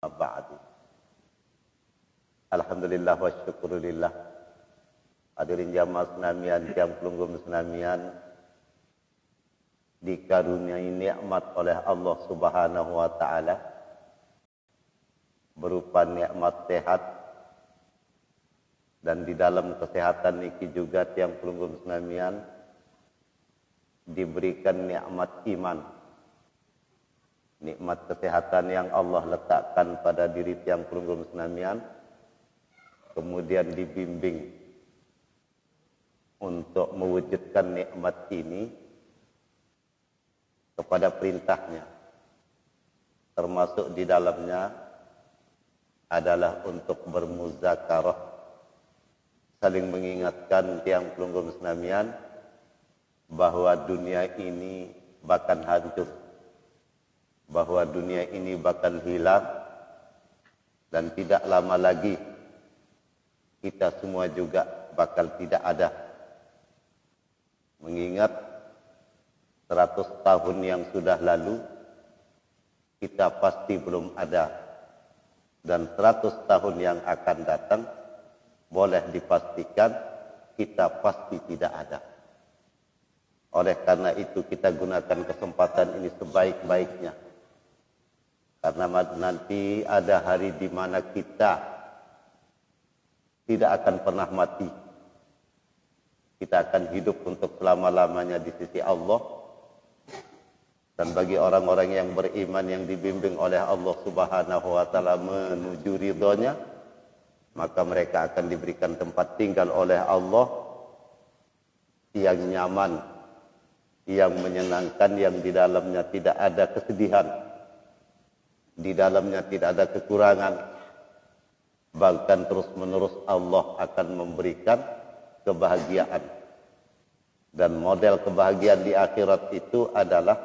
Ba'du. Alhamdulillah wa syukurillah. Hadirin jamaah senamian, tiang pelunggum senamian, dikaruniai nikmat oleh Allah Subhanahu wa taala berupa nikmat sehat, dan di dalam kesehatan niki juga tiang pelunggum senamian diberikan nikmat iman. Nikmat kesehatan yang Allah letakkan pada diri tiang pelunggum senamian, kemudian dibimbing untuk mewujudkan nikmat ini kepada perintahnya. Termasuk di dalamnya adalah untuk bermuzakarah, saling mengingatkan tiang pelunggum senamian bahwa dunia ini bakal hancur, bahwa dunia ini bakal hilang, dan tidak lama lagi kita semua juga bakal tidak ada. Mengingat 100 tahun yang sudah lalu kita pasti belum ada, dan 100 tahun yang akan datang boleh dipastikan kita pasti tidak ada. Oleh karena itu kita gunakan kesempatan ini sebaik-baiknya, karena nanti ada hari di mana kita tidak akan pernah mati. Kita akan hidup untuk selama-lamanya di sisi Allah. Dan bagi orang-orang yang beriman yang dibimbing oleh Allah Subhanahu wa taala menuju ridhonya, maka mereka akan diberikan tempat tinggal oleh Allah yang nyaman, yang menyenangkan, yang di dalamnya tidak ada kesedihan, di dalamnya tidak ada kekurangan. Bahkan terus-menerus Allah akan memberikan kebahagiaan. Dan model kebahagiaan di akhirat itu adalah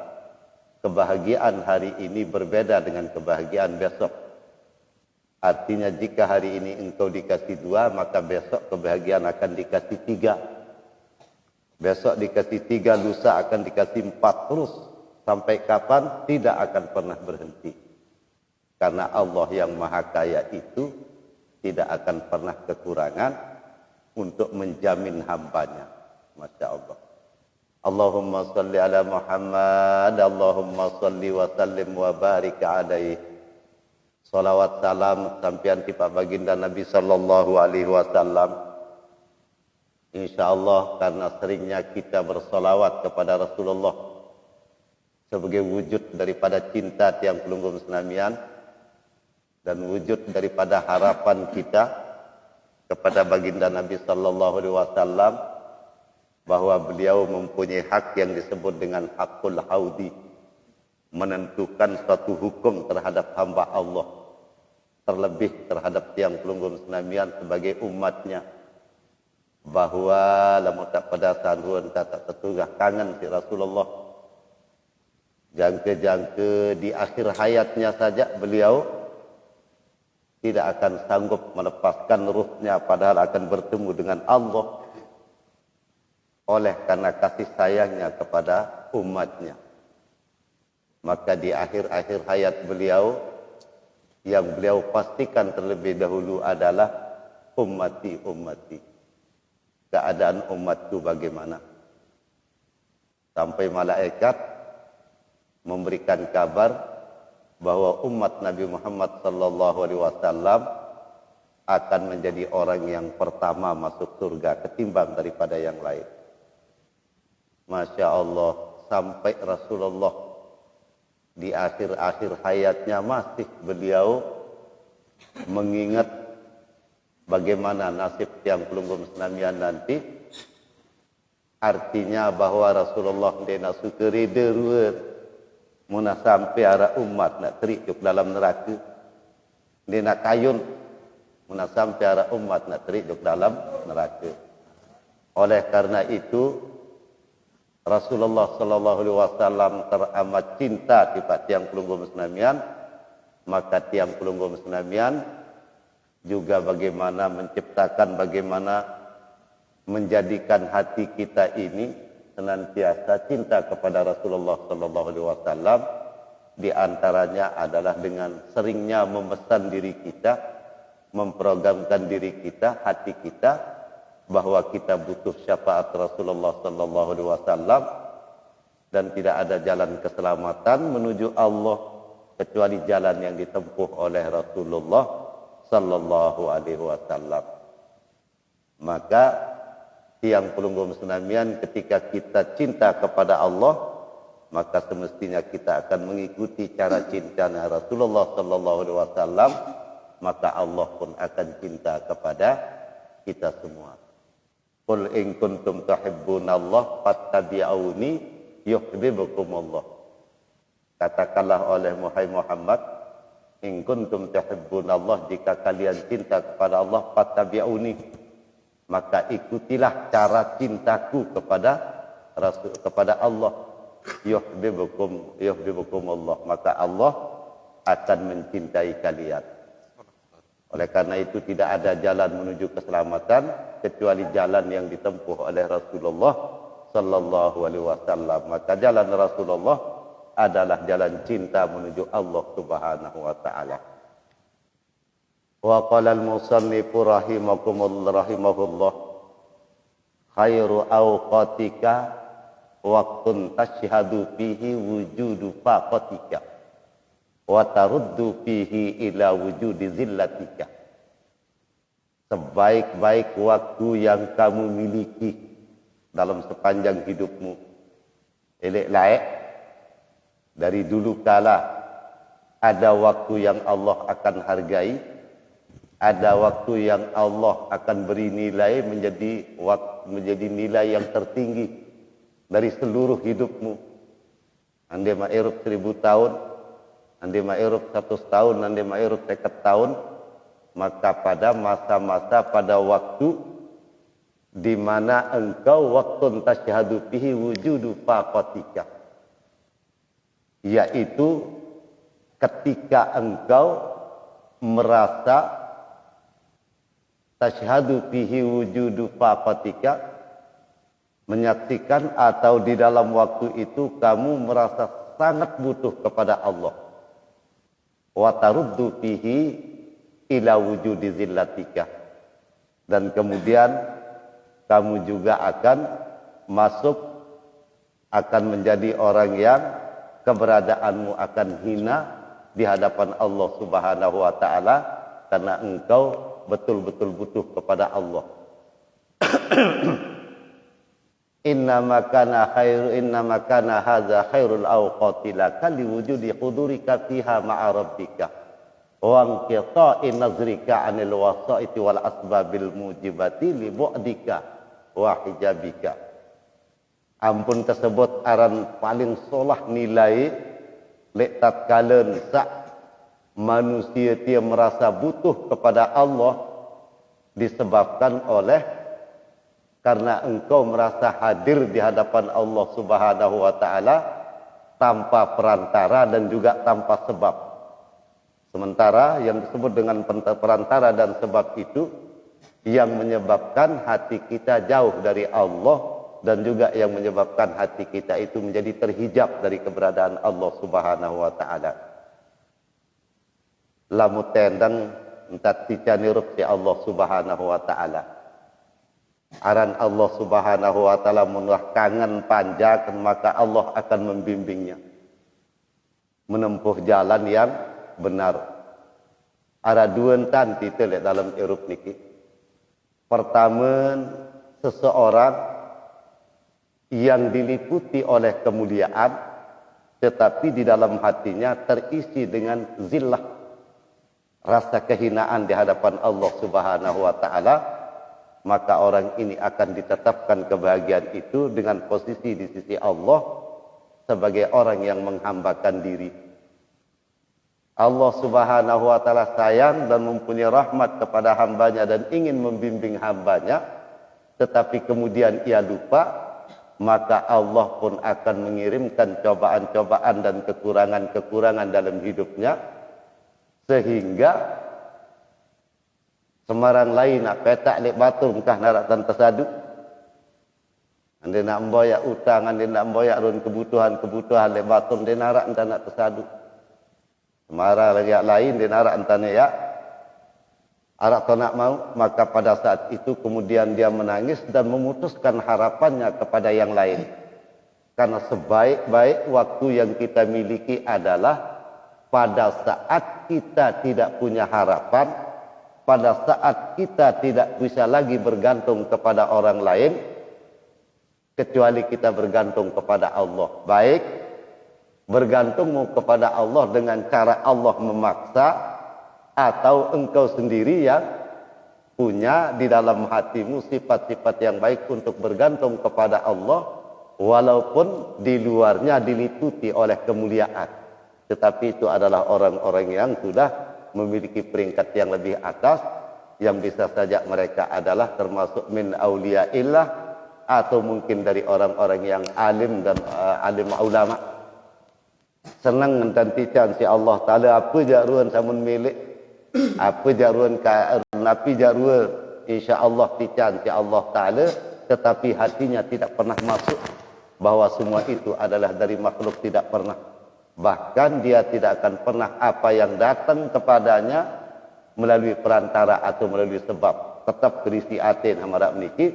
kebahagiaan hari ini berbeda dengan kebahagiaan besok. Artinya jika hari ini engkau dikasih 2, maka besok kebahagiaan akan dikasih 3. Besok dikasih 3, lusa akan dikasih 4, terus sampai kapan tidak akan pernah berhenti. Karena Allah yang maha kaya itu tidak akan pernah kekurangan untuk menjamin hambanya. Masya Allah. Allahumma salli ala Muhammad, Allahumma salli wa sallim wa barik alaihi. Salawat salam sampian tipa baginda Nabi sallallahu alaihi wasallam. InsyaAllah karena seringnya kita bersalawat kepada Rasulullah sebagai wujud daripada cinta tiang pelunggum senamian, dan wujud daripada harapan kita kepada baginda Nabi sallallahu alaihi wasallam bahwa beliau mempunyai hak yang disebut dengan hakul haudi, menentukan suatu hukum terhadap hamba Allah, terlebih terhadap tiang pelunggum senamian sebagai umatnya, bahwa lamun tak pada sanduan tak tertugah kangen si Rasulullah, jangka-jangka di akhir hayatnya saja beliau tidak akan sanggup melepaskan ruhnya, padahal akan bertemu dengan Allah oleh karena kasih sayangnya kepada umatnya. Maka di akhir-akhir hayat beliau, yang beliau pastikan terlebih dahulu adalah ummati, ummati. Keadaan umatku bagaimana? Sampai malaikat memberikan kabar bahwa umat Nabi Muhammad sallallahu alaihi wasallam akan menjadi orang yang pertama masuk surga ketimbang daripada yang lain. Masya Allah, sampai Rasulullah di akhir-akhir hayatnya masih beliau mengingat bagaimana nasib tiang pelunggum senamian nanti. Artinya bahwa Rasulullah dia nak suka reda muna sampai arah umat nak teriuk dalam neraka. Dia nak kayun muna sampai arah umat nak teriuk dalam neraka. Oleh karena itu Rasulullah sallallahu alaihi wasallam teramat cinta kepada tiang pelunggum senamian, maka tiang pelunggum senamian juga bagaimana menciptakan, bagaimana menjadikan hati kita ini senantiasa cinta kepada Rasulullah sallallahu alaihi wasallam, Di antaranya adalah dengan seringnya memesan diri kita, memprogramkan diri kita, hati kita, bahwa kita butuh syafaat Rasulullah sallallahu alaihi wasallam dan tidak ada jalan keselamatan menuju Allah kecuali jalan yang ditempuh oleh Rasulullah sallallahu alaihi wasallam. Maka tiang pelunggung senamian, ketika kita cinta kepada Allah, maka semestinya kita akan mengikuti cara cintanya Rasulullah sallallahu alaihi wasallam, maka Allah pun akan cinta kepada kita semua. Qul in kuntum tuhibbunallah fattabi'uni yuhibbukumullah. Katakanlah oleh Muhammad, in kuntum tuhibbunallah, jika kalian cinta kepada Allah, fattabi'uni, maka ikutilah cara cintaku kepada Rasul, kepada Allah. Yuhibbukumullah, maka Allah akan mencintai kalian. Oleh karena itu tidak ada jalan menuju keselamatan kecuali jalan yang ditempuh oleh Rasulullah sallallahu alaihi wasallam. Maka jalan Rasulullah adalah jalan cinta menuju Allah Subhanahu wa taala. Wa qala al-musannif rahimahullah, khairu awqatika waqtun tashhadu fihi wujudu faqatika wa taruddu fihi ila wujudi zillatika. Sebaik-baik waktu yang kamu miliki dalam sepanjang hidupmu, elek laik dari dulu kala, ada waktu yang Allah akan hargai, ada waktu yang Allah akan beri nilai menjadi nilai yang tertinggi dari seluruh hidupmu. Ande ma'irub 1000 tahun, ande ma'irub 100 tahun, ande ma'irub 50 tahun, maka pada masa-masa, pada waktu di mana engkau waktun tasyhadu fihi wujudu faqatika, yaitu ketika engkau merasa tasyhadu fihi wujudu faqatika, menyaksikan atau di dalam waktu itu kamu merasa sangat butuh kepada Allah. Wa taruddu fihi ila wujudi zillatika, dan kemudian kamu juga akan masuk, akan menjadi orang yang keberadaanmu akan hina di hadapan Allah Subhanahu wa taala, karena engkau betul-betul butuh kepada Allah. Innama kana hadza khairul awqati laka liwujudi hudurika fiha ma'a rabbika wa inqita'i nazrika 'anil wasaiti wal asbabil mujibati li bu'dika wa hijabika. Ampun tersebut aran paling solah nilai lek tatkala sak manusia dia merasa butuh kepada Allah disebabkan oleh karena engkau merasa hadir di hadapan Allah Subhanahu wa taala tanpa perantara dan juga tanpa sebab. Sementara yang disebut dengan perantara dan sebab itu yang menyebabkan hati kita jauh dari Allah, dan juga yang menyebabkan hati kita itu menjadi terhijab dari keberadaan Allah Subhanahu wa taala. Lamu tendang entat ticani rupsi Allah Subhanahu wa taala. Aran Allah Subhanahu wa taala menuah kangen panjang, maka Allah akan membimbingnya menempuh jalan yang benar. Ada dua tanti telek dalam Eropa niki. Pertama, seseorang yang diliputi oleh kemuliaan, tetapi di dalam hatinya terisi dengan zillah, rasa kehinaan di hadapan Allah Subhanahu wa taala, maka orang ini akan ditetapkan kebahagiaan itu dengan posisi di sisi Allah sebagai orang yang menghambakan diri. Allah Subhanahu wa taala sayang dan mempunyai rahmat kepada hambanya dan ingin membimbing hambanya, tetapi kemudian ia lupa, maka Allah pun akan mengirimkan cobaan-cobaan dan kekurangan-kekurangan dalam hidupnya, sehingga semarang lain nak petak lek batu engkah narak tan tersadu. Ande nak memboyak utang, ande nak memboyak run kebutuhan lek batu ande narak entah nak tersadu. Semara rakyat lain di narak antane ya. Arak tak mau, maka pada saat itu kemudian dia menangis dan memutuskan harapannya kepada yang lain. Karena sebaik-baik waktu yang kita miliki adalah pada saat kita tidak punya harapan, pada saat kita tidak bisa lagi bergantung kepada orang lain, kecuali kita bergantung kepada Allah. Baik, bergantungmu kepada Allah dengan cara Allah memaksa, atau engkau sendiri yang punya di dalam hatimu sifat-sifat yang baik untuk bergantung kepada Allah, walaupun di luarnya dilituti oleh kemuliaan. Tetapi itu adalah orang-orang yang sudah memiliki peringkat yang lebih atas, yang bisa saja mereka adalah termasuk min auliyaillah, atau mungkin dari orang-orang yang alim dan alim ulama. Senang dan tican si Allah Ta'ala apa jaruan samun milik, apa jaruan napi jaruan insya-Allah tican si Allah Ta'ala, tetapi hatinya tidak pernah masuk bahwa semua itu adalah dari makhluk, tidak pernah. Bahkan dia tidak akan pernah apa yang datang kepadanya melalui perantara atau melalui sebab, tetap kerisi atin hamarak meniki.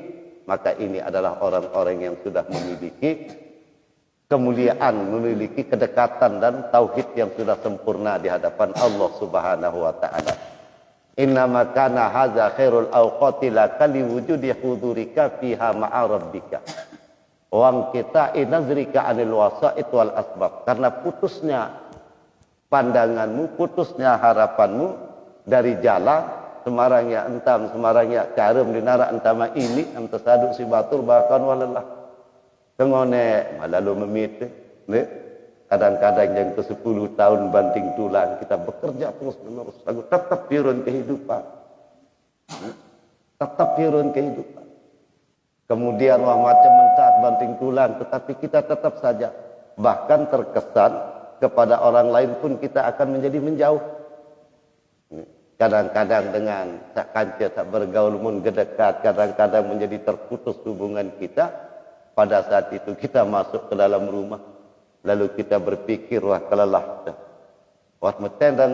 Maka ini adalah orang-orang yang sudah memiliki kemuliaan, memiliki kedekatan dan tauhid yang sudah sempurna di hadapan Allah Subhanahu wa taala. Innama kana hadza khairul awqati laka liwujudi hudurika fiha ma'a rabbika. Wang kita inazrika anil wasa'id wal asbab. Karena putusnya pandanganmu, putusnya harapanmu dari jalan, semarangnya entam, semarangnya carum dinara entama ini, anta saduk si batur bahkan walalah. Tengone lalu memit, kadang-kadang yang ke 10 tahun banting tulang kita bekerja terus menerus, tetap pirun kehidupan, tetap pirun kehidupan. Kemudian wah macam mentat banting tulang, tetapi kita tetap saja, bahkan terkesan kepada orang lain pun kita akan menjadi menjauh. Kadang-kadang dengan tak kanca tak bergaul mun gedekat, kadang-kadang menjadi terputus hubungan kita. Pada saat itu kita masuk ke dalam rumah, lalu kita berpikir wah kelelah dah. Wah metendang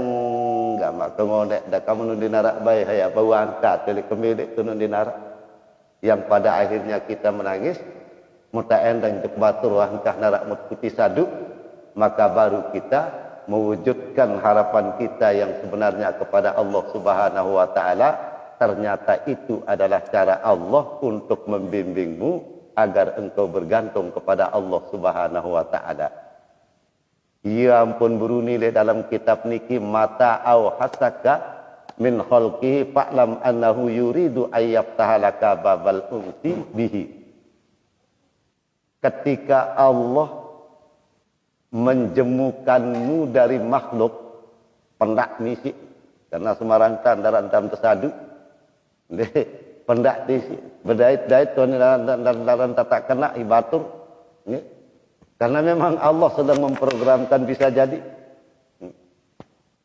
enggak mak kengonek dah kamu nun dinarak bae haya bawa angkat dari kemilik tu nun dinarak. Yang pada akhirnya kita menangis, muta endang jek batur wah engkah narak mut putih saduk, maka baru kita mewujudkan harapan kita yang sebenarnya kepada Allah Subhanahu wa taala. Ternyata itu adalah cara Allah untuk membimbingmu agar engkau bergantung kepada Allah Subhanahu wa taala. Ya ampun beruni le dalam kitab niki mata au hasaka min khalqihi fa'lam annahu yuridu ayyaftahalaka babal unsi bihi. Ketika Allah menjemukanmu dari makhluk pendak misi, karena semarang tandaran tersadu pendak disi berdait-dait tuan dan tak kena ibatur, karena memang Allah sedang memprogramkan bisa jadi.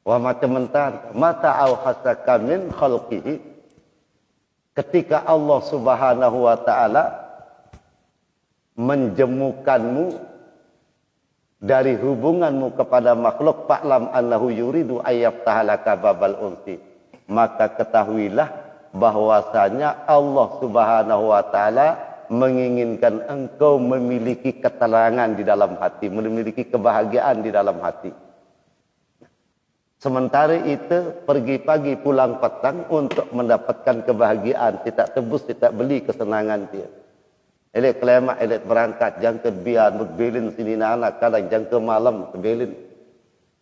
Wa macam mentar mata au hasaka min khalqihi, ketika Allah Subhanahu wa taala menjemukanmu dari hubunganmu kepada makhluk, fa'lam annahu yuridu ayyaftahalaka babal unsi, maka ketahuilah bahwasanya Allah Subhanahu wa taala menginginkan engkau memiliki ketenangan di dalam hati, memiliki kebahagiaan di dalam hati. Sementara itu pergi pagi pulang petang untuk mendapatkan kebahagiaan, tidak tebus, tidak beli kesenangan dia. Elek kelemak, elek berangkat, jangka biar berbelin sini anak, kadang jangka malam berbelin.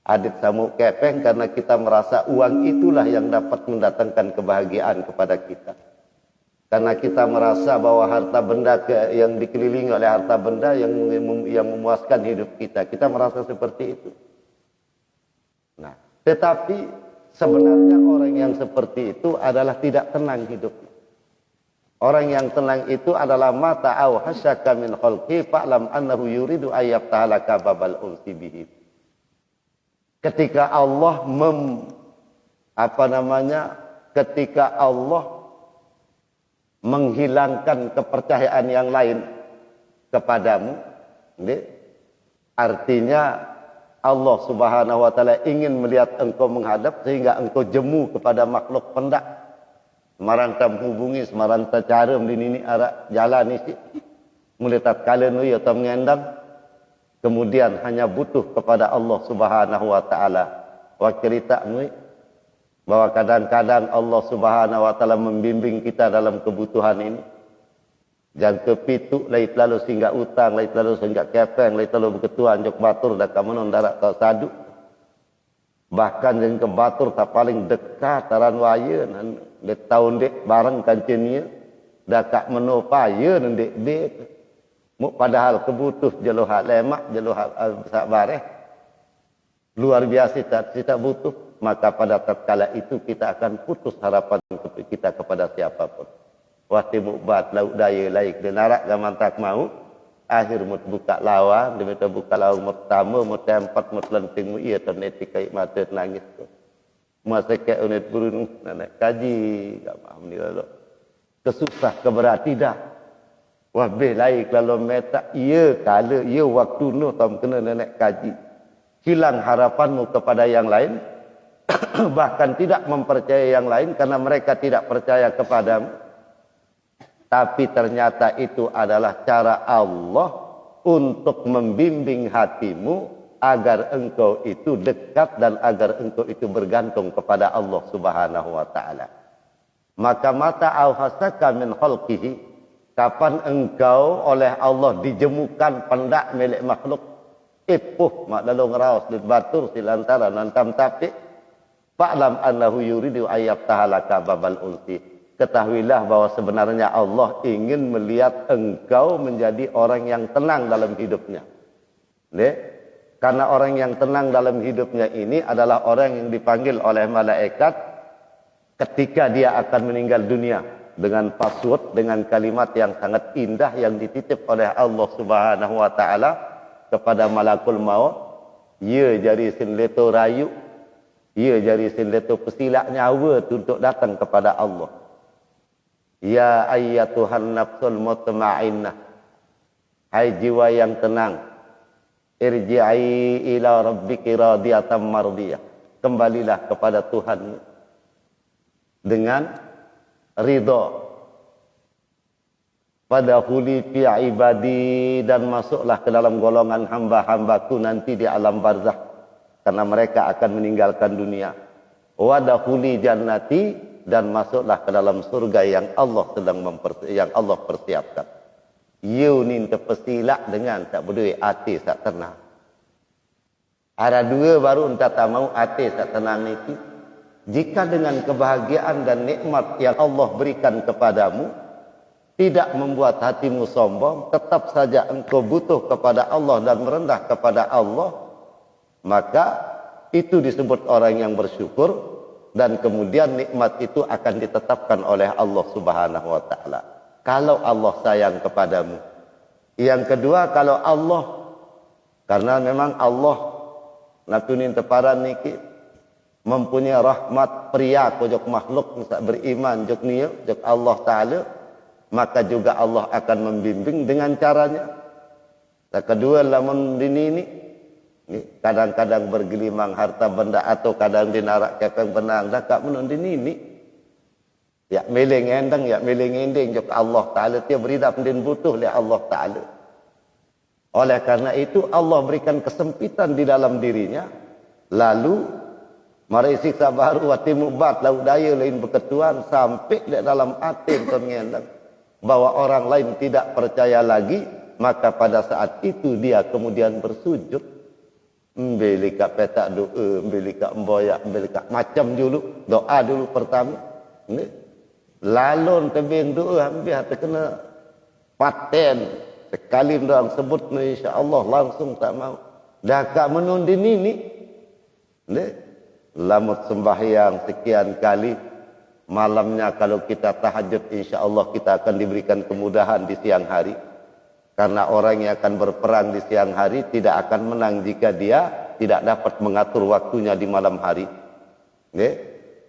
Adit samuk kepeng, karena kita merasa uang itulah yang dapat mendatangkan kebahagiaan kepada kita. Karena kita merasa bahwa harta benda yang dikelilingi oleh harta benda yang memuaskan hidup kita. Kita merasa seperti itu. Nah, tetapi sebenarnya orang yang seperti itu adalah tidak tenang hidupnya. Orang yang tenang itu adalah mata au hasyaka min khalqi fa'lam annahu yuridu ayyaftahalaka babal unsi bihi. Ketika Allah ketika Allah menghilangkan kepercayaan yang lain kepadamu, artinya Allah Subhanahu wa taala ingin melihat engkau menghadap sehingga engkau jemu kepada makhluk pendak. Semarang tam hubungi, semarang ta cara mendini arah jalan isi. Mulai tatkala nu ya tam ngendang, kemudian hanya butuh kepada Allah Subhanahu wa taala. Wa cerita nu bahwa kadang-kadang Allah Subhanahu wa taala membimbing kita dalam kebutuhan ini. Yang kepitu lai lalu sehingga utang, lai lalu sehingga kepeng, lai lalu berketuan jok batur dak kamenon darat tau sadu. Bahkan yang ke batur tak paling dekat taran waya nan de tahun dek bareng kancenia dak kak menopaya nan dek mu padahal kebutuh jelo hak lemak jelo hak sak bareh luar biasa kita butuh, maka pada tatkala itu kita akan putus harapan kita kepada siapapun. Wahti mukbat lauk daya laik denarak gaman tak mau akhir mut buka lawan dimita buka lawan mut tamu mut tempat mut lenting mu iya ternetik kai mata nangis tu masa ke unit burun nak kaji gak paham ni lalu kesusah keberat tidak wah be laik lalu meta iya kala iya waktu nu tam kena nenek kaji hilang harapanmu kepada yang lain bahkan tidak mempercayai yang lain karena mereka tidak percaya kepadamu. Tapi ternyata itu adalah cara Allah untuk membimbing hatimu agar engkau itu dekat dan agar engkau itu bergantung kepada Allah Subhanahu wa taala. Maka mata auhasaka min khalqihi, kapan engkau oleh Allah dijemukan pendak milik makhluk ipuh mak lalu ngeraos di batur silantara nantam tapi fa'lam annahu yuridu ayyab tahalaka babal unsi. Ketahuilah bahwa sebenarnya Allah ingin melihat engkau menjadi orang yang tenang dalam hidupnya. Karena orang yang tenang dalam hidupnya ini adalah orang yang dipanggil oleh malaikat ketika dia akan meninggal dunia dengan password, dengan kalimat yang sangat indah yang dititip oleh Allah Subhanahu wa taala kepada malakul maut. Ia jari sin leto rayu, ia jari sin leto pesilak nyawa untuk datang kepada Allah. Ya ayyatuhan nafsul mutmainnah, hai jiwa yang tenang, irji'i ila rabbiki radiyatan mardiyah, kembalilah kepada Tuhan dengan ridha. Fadkhuli fi ibadi, dan masuklah ke dalam golongan hamba-hambaku nanti di alam barzakh karena mereka akan meninggalkan dunia. Wadkhuli jannati, dan masuklah ke dalam surga yang Allah sedang persiapkan. Yunin terpesilak dengan tak berdua hati tak tenang. Ada dua baru entah tak mau hati tak tenang itu. Jika dengan kebahagiaan dan nikmat yang Allah berikan kepadamu tidak membuat hatimu sombong, tetap saja engkau butuh kepada Allah dan merendah kepada Allah, maka itu disebut orang yang bersyukur. Dan kemudian nikmat itu akan ditetapkan oleh Allah Subhanahu wa taala. Kalau Allah sayang kepadamu. Yang kedua, kalau Allah, karena memang Allah natunin teparan niki mempunyai rahmat pria kojok makhluk tak beriman jok niya jok Allah taala, maka juga Allah akan membimbing dengan caranya. Dan kedua, lamun ini kadang-kadang bergelimang harta benda atau kadang dinarak kepeng benang dah kak menundin ini ya meleng endang ya meleng ending jok Allah taala dia beridap din butuh oleh Allah taala. Oleh karena itu Allah berikan kesempitan di dalam dirinya, lalu mari siksa baru wati mubat lauk daya lain berketuan sampai di dalam atin ternyendang bahwa orang lain tidak percaya lagi, maka pada saat itu dia kemudian bersujud. Mbelika petak doa, mbelika mboyak, mbelika macam dulu, doa dulu pertama. Lalu tebing doa hampir terkena paten. Sekali orang sebut insya-Allah langsung tak mau. Dah kak menundin ini. Lamut sembahyang sekian kali, malamnya kalau kita tahajud insya-Allah kita akan diberikan kemudahan di siang hari. Karena orang yang akan berperang di siang hari tidak akan menang jika dia tidak dapat mengatur waktunya di malam hari.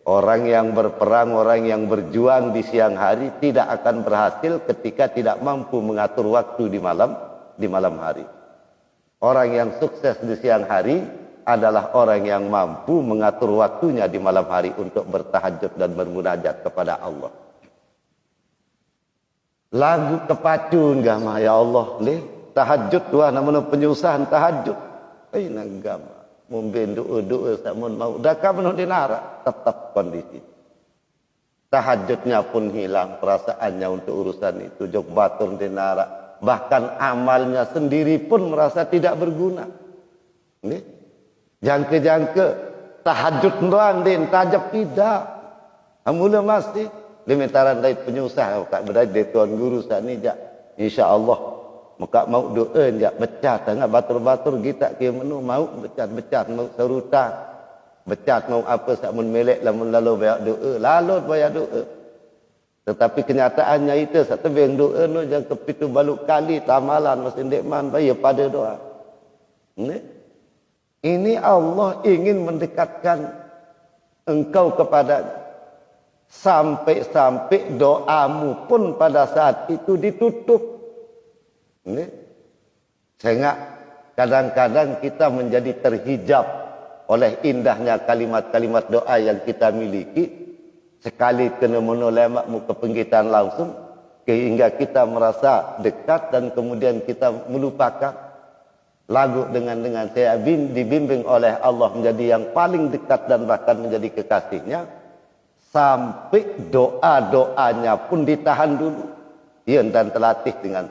Orang yang berperang, orang yang berjuang di siang hari tidak akan berhasil ketika tidak mampu mengatur waktu di malam hari. Orang yang sukses di siang hari adalah orang yang mampu mengatur waktunya di malam hari untuk bertahajud dan bermunajat kepada Allah. Lagu kepacun gama ya Allah leh tahajud tuah namanya penyusahan tahajud. Nagama mungkin doa samun mau dah kamu dinara tetap kondisi. Tahajudnya pun hilang perasaannya untuk urusan itu. Jok batur dinara, bahkan amalnya sendiri pun merasa tidak berguna. Nih. Jangka-jangka tahajud doang din tajab tidak. Amula masih limitaran dari penyusah kat berdaya dari tuan guru saat ni jak. Insya-Allah muka mau doa jak becat tengah batur-batur kita ke menu mau becat-becat mau seruta. Becat mau apa sak mun melek lamun lalu banyak doa, lalu banyak doa. Tetapi kenyataannya itu sak tebing doa no jangan kepitu baluk kali tamalan masih ndekman bayar pada doa. Ni ini Allah ingin mendekatkan engkau kepadanya. Sampai-sampai doamu pun pada saat itu ditutup. Ini. Sehingga kadang-kadang kita menjadi terhijab oleh indahnya kalimat-kalimat doa yang kita miliki. Sekali kena menolakmu kepenggitan langsung. Sehingga kita merasa dekat dan kemudian kita melupakan. Lagu dengan saya dibimbing oleh Allah menjadi yang paling dekat dan bahkan menjadi kekasihnya sampai doa-doanya pun ditahan dulu. Ya dan terlatih dengan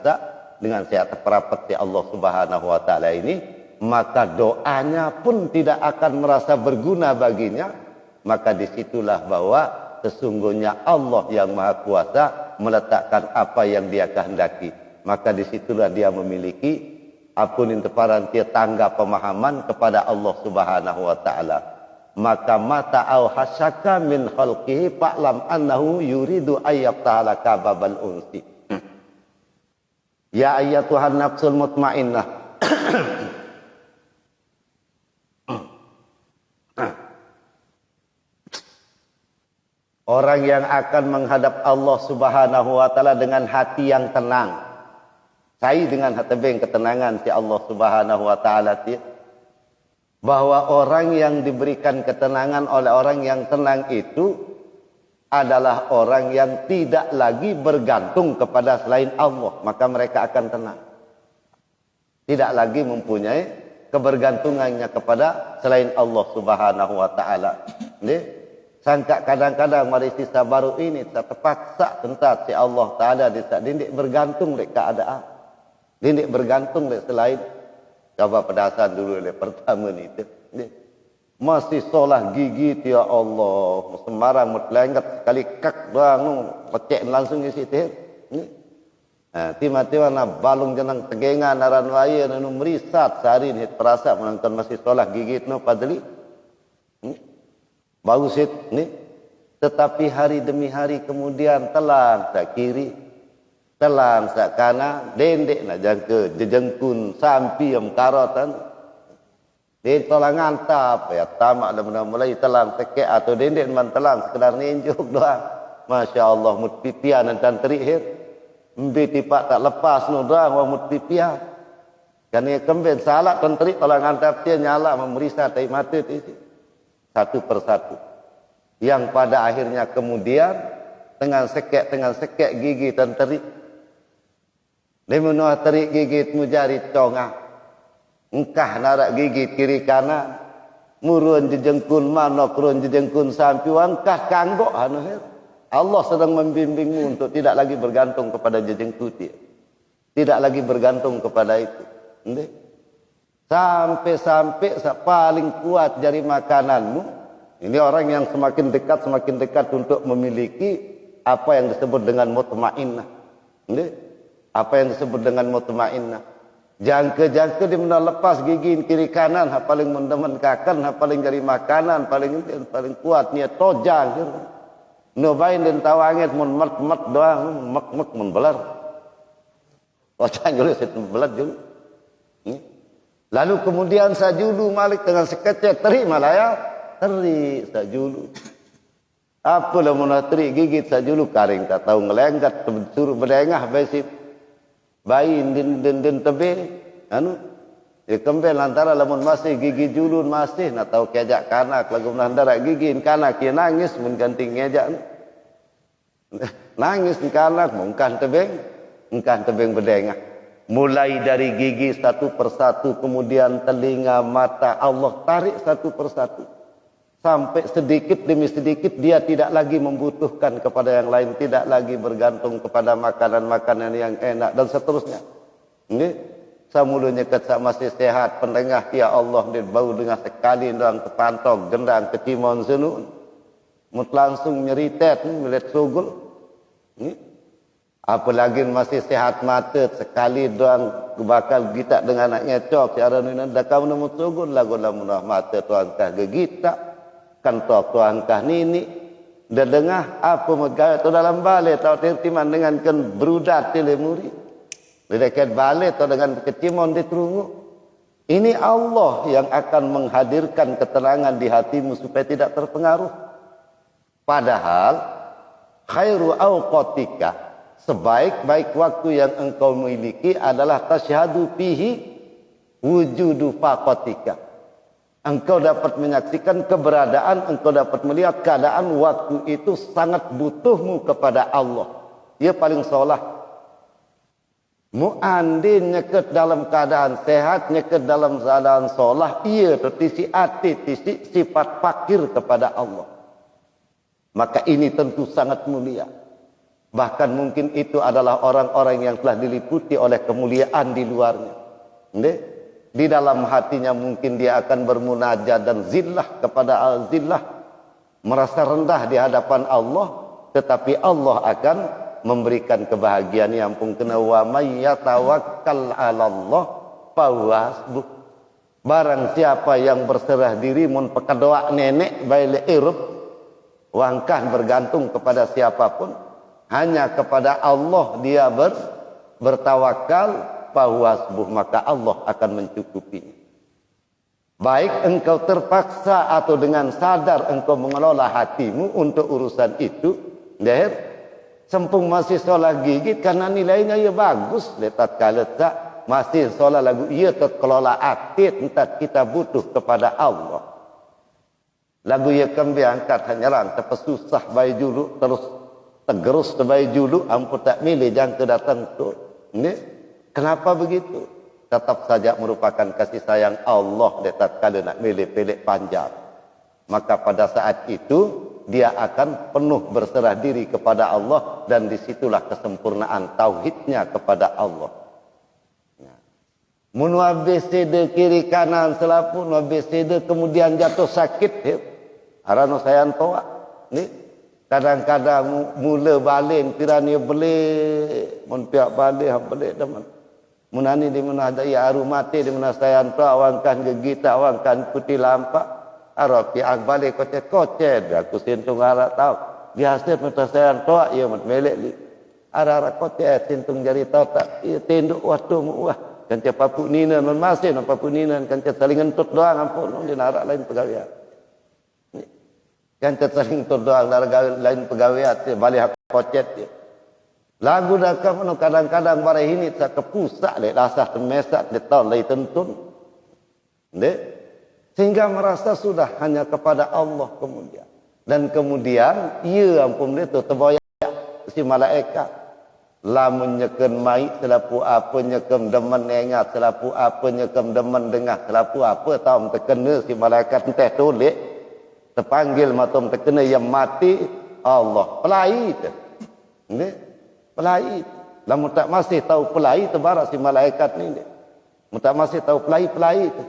saya terperapat di Allah Subhanahu wa taala ini, maka doanya pun tidak akan merasa berguna baginya. Maka disitulah bahwa sesungguhnya Allah yang Maha Kuasa meletakkan apa yang Dia kehendaki. Maka disitulah Dia memiliki apunin teparan dia tangga pemahaman kepada Allah Subhanahu wa taala. Maka mata au hasaka min khalqihi fa'lam annahu yuridu ayyab ta'ala kababal unsi. Ya ayyatuhan nafsul mutmainnah. Orang yang akan menghadap Allah Subhanahu wa taala dengan hati yang tenang. Saya dengan hati ketenangan si Allah Subhanahu wa taala bahwa orang yang diberikan ketenangan oleh orang yang tenang itu adalah orang yang tidak lagi bergantung kepada selain Allah, maka mereka akan tenang. Tidak lagi mempunyai kebergantungannya kepada selain Allah Subhanahu wa taala. Sangka kadang-kadang mari sisa baru ini terpaksa tentat si Allah taala dindik bergantung dekat keadaan. Dindik bergantung le selain coba pedasan dulu le pertama ni tu. Masih solah gigi ya Allah, sembarang mutlengkat sekali kak doang pecek langsung isi teh. Tiba-tiba na balung jenang tegengan naran waya nu merisat sehari ni terasa menonton masih solah gigi no padli. Bau sit ni. Tetapi hari demi hari kemudian telan tak kiri telan sakana dendek nak jangka jejengkun sampi yang karatan den tolangan tap ya tamak dah mulai telan tekek atau dendek man telan sekedar ninjuk doang. Masya Allah mutpipian dan terihir mbi tipak tak lepas no doang wa mutpipian kan ia kemben salat dan terik tolangan tap dia nyala memerisa tai mata tu satu persatu yang pada akhirnya kemudian dengan sekek gigi dan terik. Lemunah terik gigit mujari congah. Engkah narak gigit kiri kanan. Murun jejengkun mana kurun jejengkun sampi wangkah kanggok anu her. Allah sedang membimbingmu untuk tidak lagi bergantung kepada jejengkun dia. Tidak lagi bergantung kepada itu. Sampai paling kuat jari makananmu. Ini orang yang semakin dekat untuk memiliki apa yang disebut dengan mutmainnah. Apa yang disebut dengan mutmainnah. Jangka-jangka dia mena lepas gigi kiri kanan, ha paling mendemen kakan, ha paling jari makanan, paling kuat niat tojang. No bain den tawangit mun mat doang, mek mun belar. Tojang dulu sit belar dulu. Lalu kemudian sajulu malik dengan sekecek terima lah ya. Teri sajulu. Apa lah mun teri gigit sajulu karing tak tahu ngelenggat suruh berdengah besi. Bayi din tebe anu Ya kembali antara lamun masih gigi julun masih nak tahu kejak kanak lagu menandara gigi kanak ya nangis mun ganti ngejak nangis kanak mungkan tebeng bedengah. Mulai dari gigi satu persatu, kemudian telinga, mata, Allah tarik satu persatu. Sampai sedikit demi sedikit dia tidak lagi membutuhkan kepada yang lain, tidak lagi bergantung kepada makanan-makanan yang enak dan seterusnya. Ini samulunya kesak masih sehat, pendengah ya Allah dia bau dengan sekali doang kepantog, gendang, kecimon senun. Mut langsung nyeritet milet sugul. Ini apalagi masih sehat mata sekali doang bakal gitak dengan anaknya cok cara nina dah kau nemu sugun lagu lamunah mata tuan kah gegita kan tuan kah nini dah dengar apa megawai tu dalam balai tau tertiman dengan kan berudat telemuri dekat balai tu dengan kecimon di terungu. Ini Allah yang akan menghadirkan ketenangan di hatimu supaya tidak terpengaruh. Padahal khairu awqatika, sebaik-baik waktu yang engkau miliki adalah tasyhadu fihi wujudu faqatika. Engkau dapat menyaksikan keberadaan, engkau dapat melihat keadaan waktu itu sangat butuhmu kepada Allah. Ia paling solah. Mu'andin nyeket dalam keadaan sehat, nyeket dalam keadaan solah, ia tertisi hati, tisi sifat fakir kepada Allah. Maka ini tentu sangat mulia. Bahkan mungkin itu adalah orang-orang yang telah diliputi oleh kemuliaan di luarnya. Di dalam hatinya mungkin dia akan bermunajat dan zillah kepada al-zillah. Merasa rendah di hadapan Allah. Tetapi Allah akan memberikan kebahagiaan yang pun kena wa may yatawakkal 'alallah fahuwa hasbuh. Barang siapa yang berserah diri mun pekedoak nenek baile irup wangkah bergantung kepada siapapun, hanya kepada Allah dia bertawakal, fahwasbuh, maka Allah akan mencukupinya. Baik engkau terpaksa atau dengan sadar engkau mengelola hatimu untuk urusan itu, deh, sempung masih solat gigit karena nilainya ya bagus, letak kaletak masih solat lagu ia terkelola aktif, entah kita butuh kepada Allah. Lagu ia kembali angkat hanyaran terpesusah bayi julu terus tegerus terbaik julu ampun tak milih jangan kedatang tu. Ini kenapa begitu? Tetap saja merupakan kasih sayang Allah dekat kala nak milih pelik panjang. Maka pada saat itu dia akan penuh berserah diri kepada Allah dan disitulah kesempurnaan tauhidnya kepada Allah. Mun abcd kiri kanan selapu abcd kemudian jatuh sakit arano sayan toa. Ni kadang-kadang mula balik pirani beli mun pihak balik beli deman. Munani di mana ada ya aru mati di mana sayan toa awangkan gegita awangkan putih lampak arap pihak balik kocet-kocet aku sintung arak tahu. Biasa mata sayan toa ia mat melek li. Ara-ara kocet sintung jari tahu tak ia tinduk waktu muah. Kan tiap papu nina man masih papu nina kan tiap saling entut doang ampun di narak lain pegawai. Kan saling entut doang narak lain pegawai balik kocet dia. Lagu dah kadang-kadang barang ini tak kepusak le rasah temesak de tahu lai tentun. Dek sehingga merasa sudah hanya kepada Allah kemudian. Dan kemudian ia ampun dia tu terboyak si malaikat. Lamun nyekem mai selapu apa nyekem demen ingat selapu apa nyekem demen dengar selapu apa tahu terkena si malaikat teh tulik terpanggil matum terkena yang mati Allah pelai tu nge pelai lamun tak masih tahu pelai terbarak si malaikat ni mun tak masih tahu pelai tu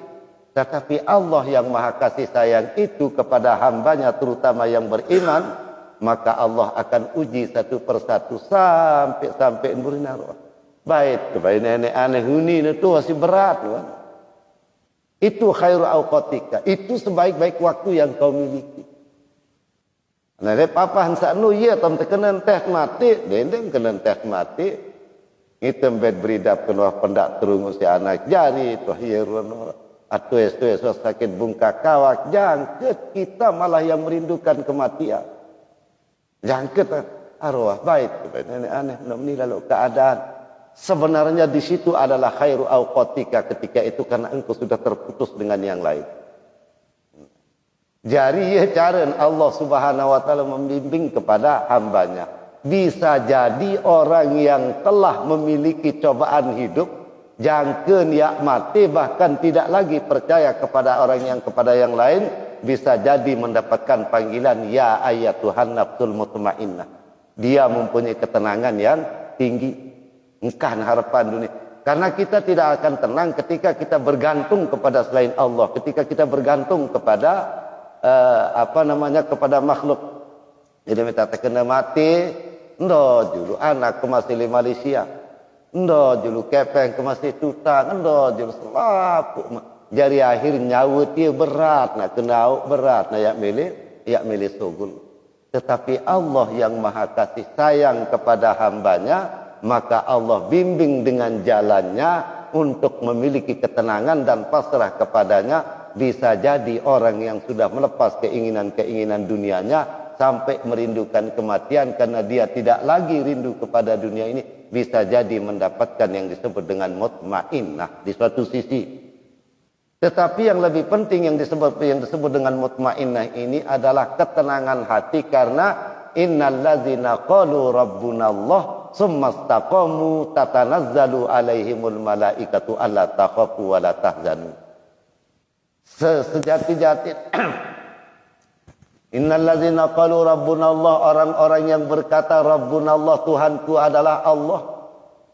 tetapi Allah yang maha kasih sayang itu kepada hambanya terutama yang beriman maka Allah akan uji satu persatu sampai burina roh. Baik, kepada nenek aneh huni itu masih berat. Kan? Itu khairu awqatika. Itu sebaik-baik waktu yang kau miliki. Nah, papa hansa nu ya tam terkena teh mati, dendeng kena teh mati. Itu bed beridap kena pendak terungu si anak jari itu hieron atau sakit bungka kawak jangket kita malah yang merindukan kematian. Jangket arwah baik nenek aneh nak menilai lalu keadaan sebenarnya di situ adalah khairu awqatika ketika itu, karena engkau sudah terputus dengan yang lain. Jadi cara Allah Subhanahu wa taala membimbing kepada hambanya. Bisa jadi orang yang telah memiliki cobaan hidup, jangkeun ya mati, bahkan tidak lagi percaya kepada orang yang kepada yang lain, bisa jadi mendapatkan panggilan ya ayyatuhan nafsul mutmainnah. Dia mempunyai ketenangan yang tinggi. Engkau harapan dunia. Karena kita tidak akan tenang ketika kita bergantung kepada selain Allah, ketika kita bergantung kepada kepada makhluk. Jadi minta kena mati, ndo julu anak ke masih di Malaysia, ndo julu kepeng ke masih tutang, ndo julu selapu. Jadi akhir nyawa dia berat, nak kena berat, nak yak milih sugul. Tetapi Allah yang maha kasih sayang kepada hambanya, maka Allah bimbing dengan jalannya untuk memiliki ketenangan dan pasrah kepadanya. Bisa jadi orang yang sudah melepas keinginan-keinginan dunianya sampai merindukan kematian karena dia tidak lagi rindu kepada dunia ini, bisa jadi mendapatkan yang disebut dengan mutmainnah di suatu sisi. Tetapi yang lebih penting yang disebut dengan mutmainnah ini adalah ketenangan hati, karena innallazina qalu rabbunallah tsumma istaqamu tatanazzalu alaihimul malaikatu alla takhafu wa la tahzanu. Sejati-jati innallazina qalu rabbunallah, orang-orang yang berkata rabbunallah, Tuhanku adalah Allah,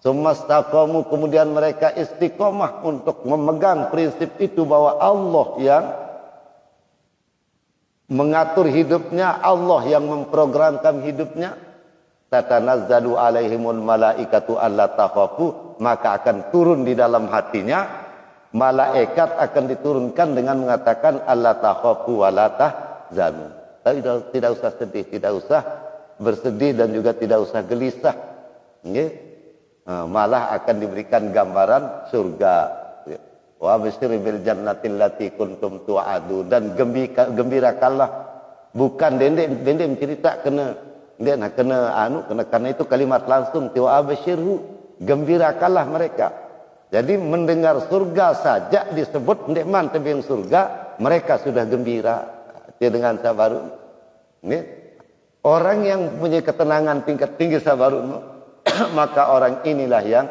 tsumma istaqamu, kemudian mereka istiqomah untuk memegang prinsip itu bahwa Allah yang mengatur hidupnya, Allah yang memprogramkan hidupnya. Tatanazzalu alaihimul malaikatu alla takhafu, maka akan turun di dalam hatinya malaikat, akan diturunkan dengan mengatakan alla takhafu wa la tahzanu. Tidak usah sedih, tidak usah bersedih, dan juga tidak usah gelisah. Malah akan diberikan gambaran surga. Wa basyir bil jannatil lati kuntum tu'adu, dan gembirakanlah, bukan dendem cerita kena karena itu kalimat langsung wa basyirhu, gembirakanlah mereka. Jadi mendengar surga saja disebut nikmat tebing surga, mereka sudah gembira. Dia dengan sabarun. Orang yang punya ketenangan tingkat tinggi sabarun, maka orang inilah yang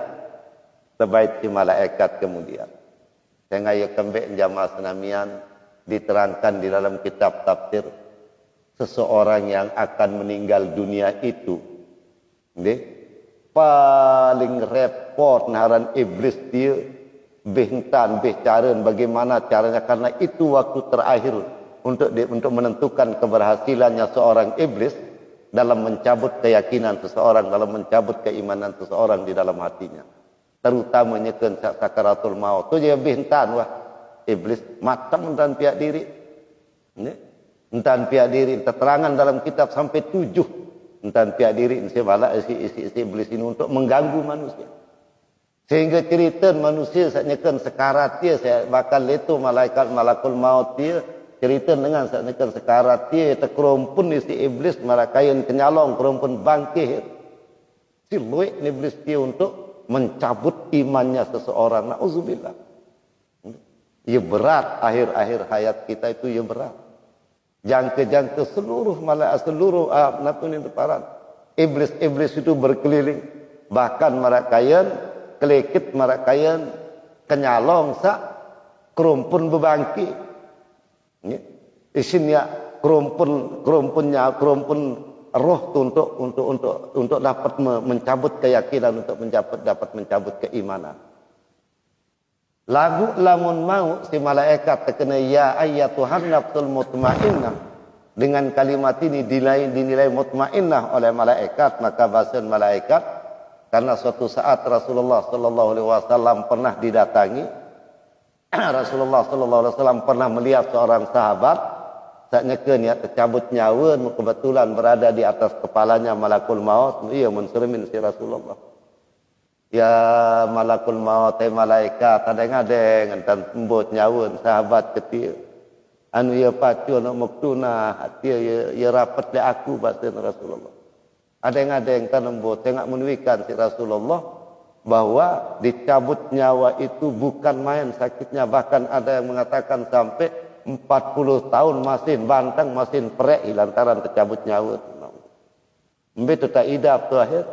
terbaik di malaikat kemudian. Saya ngaya kembali jamaah senamian diterangkan di dalam kitab tafsir, seseorang yang akan meninggal dunia itu, paling repot naran iblis dia bentan bicaran bagaimana caranya, karena itu waktu terakhir untuk menentukan keberhasilannya seorang iblis dalam mencabut keyakinan seseorang, dalam mencabut keimanan seseorang di dalam hatinya, terutamanya ke sakaratul maut. Tu dia bentan wah iblis macam dan pihak diri, entan pihak diri, keterangan dalam kitab sampai 7 entan pihak diri isi iblis ini untuk mengganggu manusia, sehingga cerita manusia saatnya kan sekarat dia, saya bakal itu malakul maut dia cerita dengan saatnya kan sekarat dia terkerumpun isi iblis marakayan kenyalong kerumpun bangkit si luik iblis dia untuk mencabut imannya seseorang. Nauzubillah. Ya berat, akhir-akhir hayat kita itu ya berat. Jangka-jangka seluruh deparan iblis itu berkeliling, bahkan marakayan kelekit, marakayan kenyalong sak kerumpun bebangki, isinya kerumpun roh untuk dapat mencabut keyakinan, untuk dapat mencabut keimanan. Lagu lamun mau si malaikat terkena ya ayyatuhan nafsul mutmainnah, dengan kalimat ini dinilai mutmainnah oleh malaikat, maka bahasa malaikat, karena suatu saat Rasulullah sallallahu alaihi wasallam pernah didatangi Rasulullah sallallahu alaihi wasallam pernah melihat seorang sahabat saatnya niat tercabut nyawa, kebetulan berada di atas kepalanya malakul maut. Ia mensermin si Rasulullah. Ya malakul maut, malaikat adeng-adeng entan pembut nyawa sahabat kecil. Anu ya pacu nak maktuna hati ya rapat le aku bahasa Rasulullah. Adeng-adeng tan lembut tengok menuikan si Rasulullah bahwa dicabut nyawa itu bukan main sakitnya. Bahkan ada yang mengatakan sampai 40 tahun masin bantang masin perek lantaran tercabut nyawa. Begitu tak idap terakhir.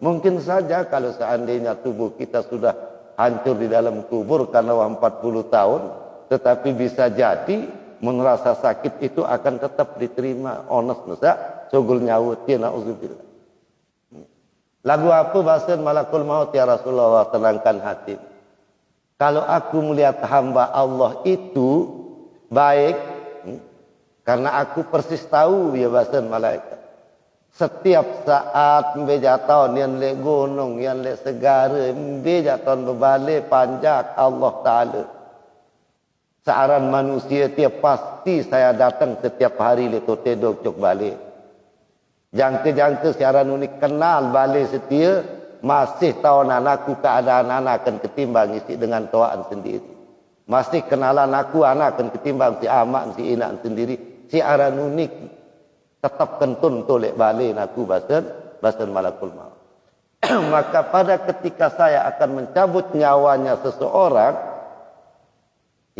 Mungkin saja kalau seandainya tubuh kita sudah hancur di dalam kubur karena 40 tahun, tetapi bisa jadi merasa sakit itu akan tetap diterima. Honest nusa sugul nyawa tia na'udzubillah. Lagu apa bahasa malakul maut ya Rasulullah, tenangkan hati. Kalau aku melihat hamba Allah itu baik, karena aku persis tahu ya bahasa malaikat. Setiap saat mbejatan yang le gunung, yang le segara, mbejatan berbalik panjang Allah Ta'ala. Searan manusia tiap pasti saya datang setiap hari le tu tedok cok balik. Jangka-jangka siaran unik kenal balik setia, masih tahu anakku keadaan anak akan ketimbang isi dengan tuaan sendiri. Masih kenalan aku anak akan ketimbang si amak si inak sendiri. Siaran unik tetap kentun tolek balik aku basan malakul maut. Maka pada ketika saya akan mencabut nyawanya seseorang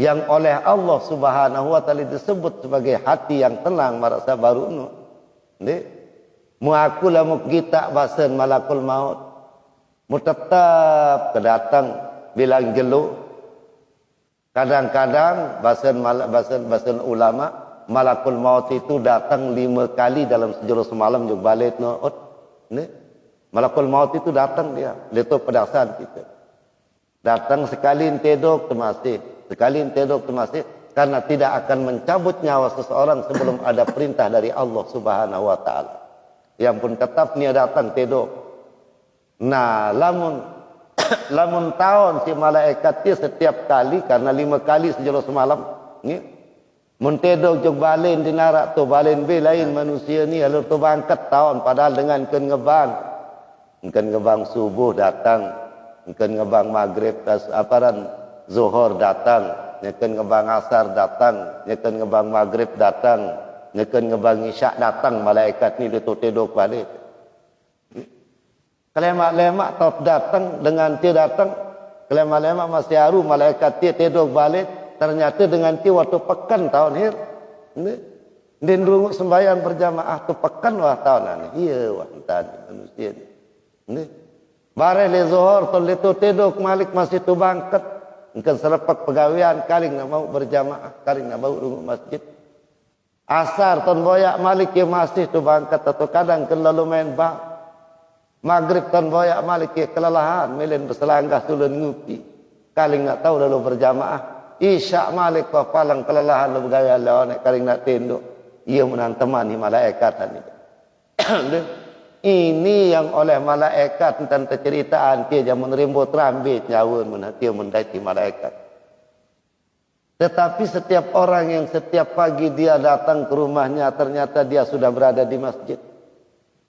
yang oleh Allah Subhanahu wa taala disebut sebagai hati yang tenang merasa baru nu. Mu aku lah mu kita basan malakul maut. Mu tetap kedatang bilang jelu. Kadang-kadang basan ulama malakul maut itu datang 5 kali dalam sejurus semalam juga balik no. Malakul maut itu datang dia, leto pedasaan kita. Datang sekali tedok termasih, sekali tedok termasih karena tidak akan mencabut nyawa seseorang sebelum ada perintah dari Allah Subhanahu wa taala. Yang pun tetap dia datang tedok. Nah, lamun tahun si malaikat dia setiap kali karena 5 kali sejurus semalam, ni mentedok jog balen di narak tu balen be lain manusia ni alur tu bangkat tahun padahal dengan ken ngebang subuh datang, ken ngebang maghrib aparan zuhur datang, ken ngebang asar datang, ken ngebang maghrib datang, ken ngebang isyak datang malaikat ni dia tu tedok balik. Kelemak-lemak tau datang dengan dia datang, kelemak-lemak masih haru malaikat dia tedok balik. Ternyata dengan ti waktu pekan tahun hir. Din rungu sembahyang berjamaah tu pekan wah tahun ni. Iya wah tadi manusia ni. Bare le zuhur tu le tu tedok malik masih tu bangkat. Engkan selepak pegawaian kaling nak mau berjamaah, kaling nak mau rungu masjid. Asar ton boyak malik ya masih tu bangkat atau kadang kan lalu main bak. Maghrib ton boyak malik ya kelelahan melen berselanggah tulen ngupi. Kaling nak tahu lalu berjamaah. Isyak malik kau palang kelelahan lu bergaya lawan kaling nak tenduk. Ia menang temani malaikat ni. Ini yang oleh malaikat tentang ceritaan dia yang menerima terambit nyawa menhati mendaiti malaikat. Tetapi setiap orang yang setiap pagi dia datang ke rumahnya ternyata dia sudah berada di masjid.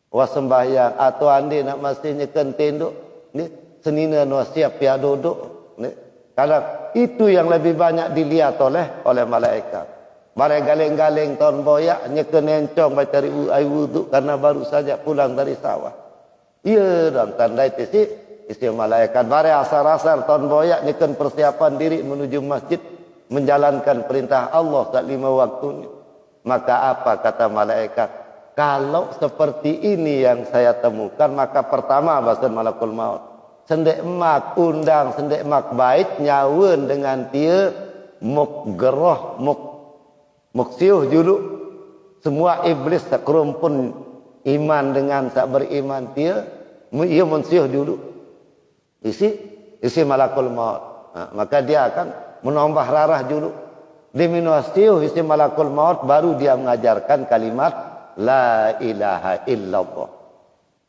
Wah sembahyang atau andi nak masjidnya kan tenduk. Ni senina no siap ya duduk. Ni kadang itu yang lebih banyak dilihat oleh malaikat. Bare galeng-galeng ton boyak nyeken encong baca cari air wudu karena baru saja pulang dari sawah. Iya dan tanda itu isi malaikat. Bare asar-asar ton boyak nyeken persiapan diri menuju masjid menjalankan perintah Allah kat 5 waktunya. Maka apa kata malaikat? Kalau seperti ini yang saya temukan maka pertama bahasa malakul maut. Sendek mak undang, sendek mak bait nyawen dengan dia muk geroh, muk siuh dulu. Semua iblis sekerumpun iman dengan tak beriman dia, ia mensiuh dulu. Isi malakul maut. Nah, maka dia akan menambah rarah dulu. Diminum siuh isi malakul maut baru dia mengajarkan kalimat la ilaha illallah.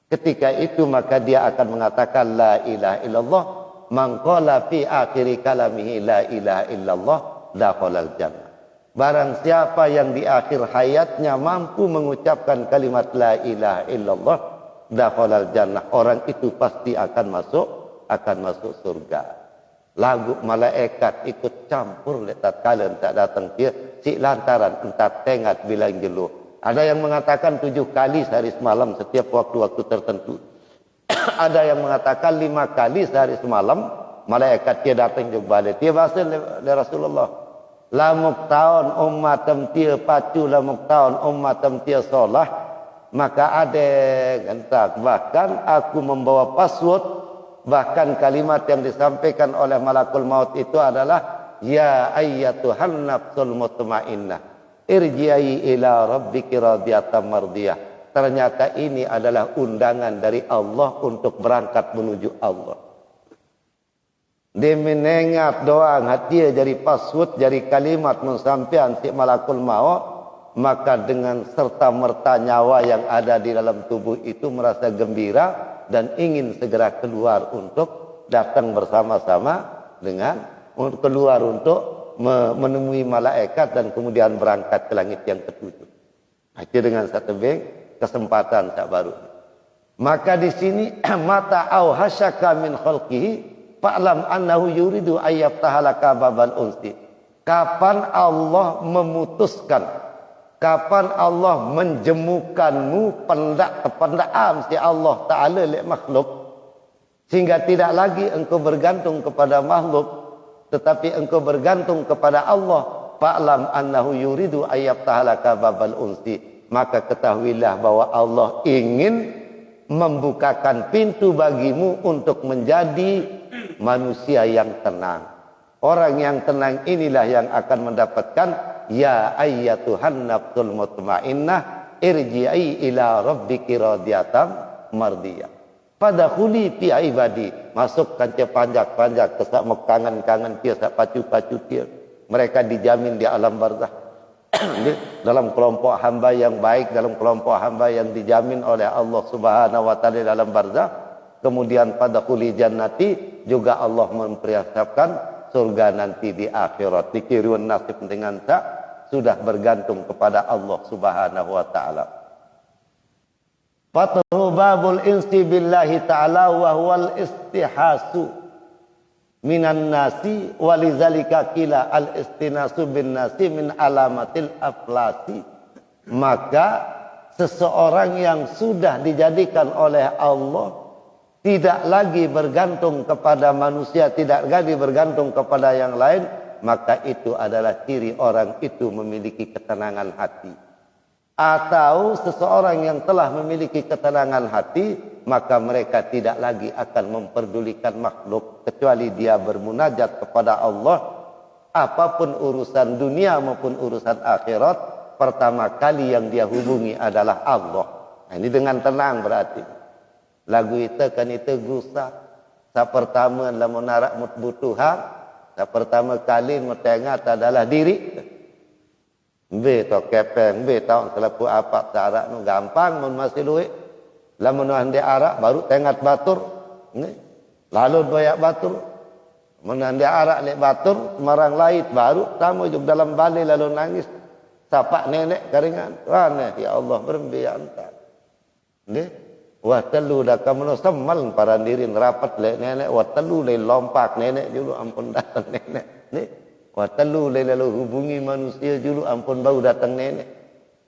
Ketika itu maka dia akan mengatakan la ilaha illallah. Man qala fi akhiri kalamihi la ilaha illallah dakhalal jannah. Barang siapa yang di akhir hayatnya mampu mengucapkan kalimat la ilaha illallah dakhalal jannah, orang itu pasti akan masuk surga. Lagu malaikat ikut campur letak kalian tak datang dia si lantaran entat tengat bilang jelu. Ada yang mengatakan 7 kali sehari semalam setiap waktu-waktu tertentu. Ada yang mengatakan 5 kali sehari semalam malaikat dia datang juga balik. Dia bahasa le Rasulullah. Lamuk tahun umatam dia pacu, lamuk tahun umatam dia solah. Maka ada entah, bahkan aku membawa password, bahkan kalimat yang disampaikan oleh malakul maut itu adalah ya ayyatuhan nafsul mutmainnah irji'i ila rabbiki radiyatan mardiyah. Ternyata ini adalah undangan dari Allah untuk berangkat menuju Allah. Dia menengat doang hati jadi password, jadi kalimat mensampaikan si malakul maut. Maka dengan serta merta nyawa yang ada di dalam tubuh itu merasa gembira dan ingin segera keluar untuk datang bersama-sama dengan keluar untuk menemui malaikat dan kemudian berangkat ke langit yang ketujuh. Itu dengan satu kesempatan tak baru. Maka di sini mata au hasyaka min khalqihi fa'lam annahu yuridu ayyaftahalaka babal unsi. Kapan Allah memutuskan, kapan Allah menjemukanmu pendaan si Allah Ta'ala lek makhluk, sehingga tidak lagi engkau bergantung kepada makhluk, tetapi engkau bergantung kepada Allah. Fa'lam annahu yuridu ayyaftahalaka babal unsi. Maka ketahuilah bahwa Allah ingin membukakan pintu bagimu untuk menjadi manusia yang tenang. Orang yang tenang inilah yang akan mendapatkan ya ayyatuhan nafsul mutmainnah irji'i ila rabbiki radiyatan mardiyah. Fadkhuli fi ibadi, masuk kanca panjak-panjak kesak mekangan-kangan dia sak pacu-pacu dia. Mereka dijamin di alam barzah. Dalam kelompok hamba yang baik, dalam kelompok hamba yang dijamin oleh Allah Subhanahu wa taala dalam barzah. Kemudian fadkhuli jannati, juga Allah mempersiapkan surga nanti di akhirat. Dikirun nasib dengan tak sudah bergantung kepada Allah Subhanahu wa taala. Fathu babul insi billahi ta'ala wa huwal istihasu minan nasi walizalika kila al istinasu bin nasi min alamatil aflasi. Maka seseorang yang sudah dijadikan oleh Allah tidak lagi bergantung kepada manusia, tidak lagi bergantung kepada yang lain, maka itu adalah ciri orang itu memiliki ketenangan hati. Atau seseorang yang telah memiliki ketenangan hati, maka mereka tidak lagi akan memperdulikan makhluk, kecuali dia bermunajat kepada Allah. Apapun urusan dunia maupun urusan akhirat, pertama kali yang dia hubungi adalah Allah. Nah, ini dengan tenang berarti. Lagu itu kan itu gusah. Sa pertama adalah menarak butuhan. Sa pertama kali mentengat adalah diri. Be to kepeng, be tahu selaku apa cara nu gampang mun masih luik. Lamun ande arak baru tengat batur. Lalu doyak batur. Mun ande arak lek batur marang lain baru tamu juk dalam balik lalu nangis. Sapak nenek karingan. Wah ya Allah berembi antar. Nggih. Wah telu dah kamu semal para dirin rapat le nenek. Wah telu le lompak nenek dulu ampun datang nenek. Nih, wah telu le lalu hubungi manusia dulu ampun bau datang nenek.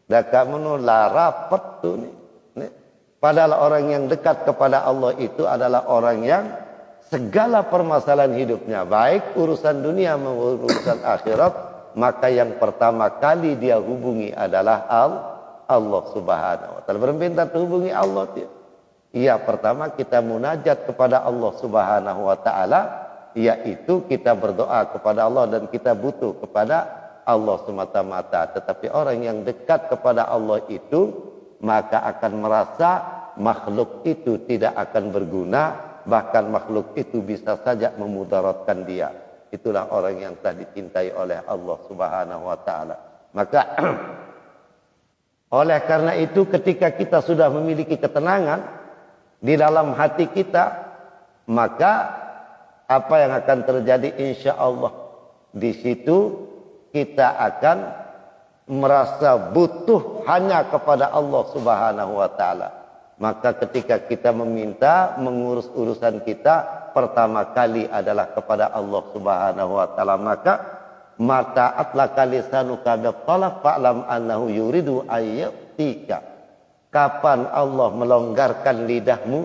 Dah kamu lah rapat tu nih. Nih. Padahal orang yang dekat kepada Allah itu adalah orang yang segala permasalahan hidupnya, baik urusan dunia maupun urusan akhirat, maka yang pertama kali dia hubungi adalah Allah Subhanahu wa taala. Berminta hubungi Allah dia. Iya, pertama kita munajat kepada Allah Subhanahu wa taala, yaitu kita berdoa kepada Allah dan kita butuh kepada Allah semata-mata. Tetapi orang yang dekat kepada Allah itu maka akan merasa makhluk itu tidak akan berguna, bahkan makhluk itu bisa saja memudaratkan dia. Itulah orang yang telah dicintai oleh Allah Subhanahu wa taala. Maka oleh karena itu ketika kita sudah memiliki ketenangan di dalam hati kita, maka apa yang akan terjadi insya Allah di situ kita akan merasa butuh hanya kepada Allah Subhanahu wa taala. Maka ketika kita meminta mengurus urusan kita, pertama kali adalah kepada Allah Subhanahu wa taala. Maka mata atlaka lisanuka bi talab fa'lam annahu yuridu ayyatika. Kapan Allah melonggarkan lidahmu